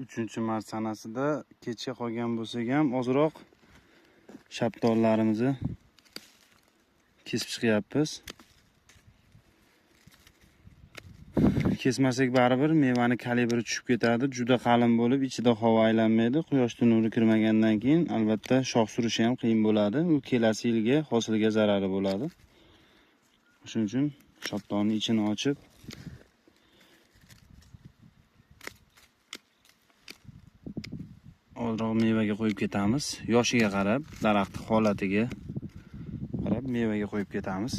3-mart sanasida kecha qolgan bo'lsak ham ozroq shapdollarimizni kesib chiqyapmiz. Kesmasak baribir mevani kalibri tushib ketadi. Juda qalin bo'lib, ichida havo aylanmaydi. Quyosh nuri kirmagandan keyin albatta shox surishi ham qiyin bo'ladi. U kelasi yilga hosilga zarari bo'ladi. Shuning uchun shapdolning ichini ochib ozroq mevaga qo'yib ketamiz. Yoshiga qarab, daraxt holatiga qarab mevaga qo'yib ketamiz.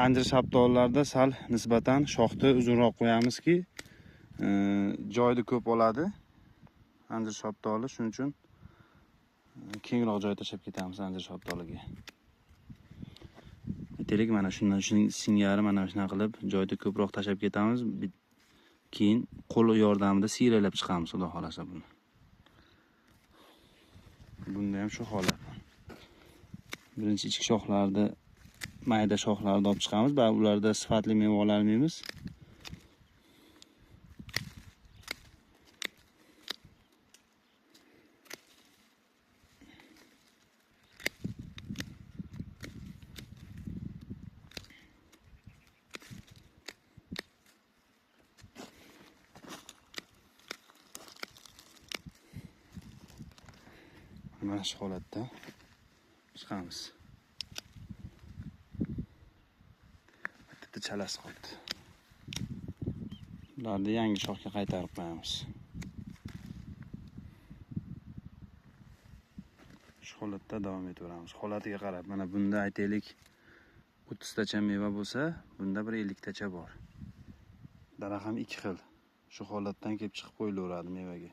Anjir shapdollarda sal nisbatan shoxni uzunroq qo'yamizki, joyni ko'p oladi. Anjir shapdoli, shuning uchun kengroq joy tashab ketamiz anjir shapdoliga. Aytaylik, mana shundan shuning singari mana shunaqa qilib joyni ko'proq tashab ketamiz. Keyin qo'l yordamida siyralab chiqamiz, xudo xolasa buni. Bunda ham shu holat. Birinchi ichki shoxlarni, mayda shoxlarni olib chiqamiz. Va ularda sifatli meva ola olmaymiz. Mana shu holatda chiqamiz. Bitta chalasi qoldi. Ularni yangi shoxga qaytarib qo'yamiz. Shu holatda davom etaveramiz. Holatiga qarab, mana bunda aytaylik 30 tacha meva bo'lsa, bunda bir 50 tacha bor. Daraxt ham ikki xil. Shu holatdan kelib chiqib qo'yilaveradi mevaga.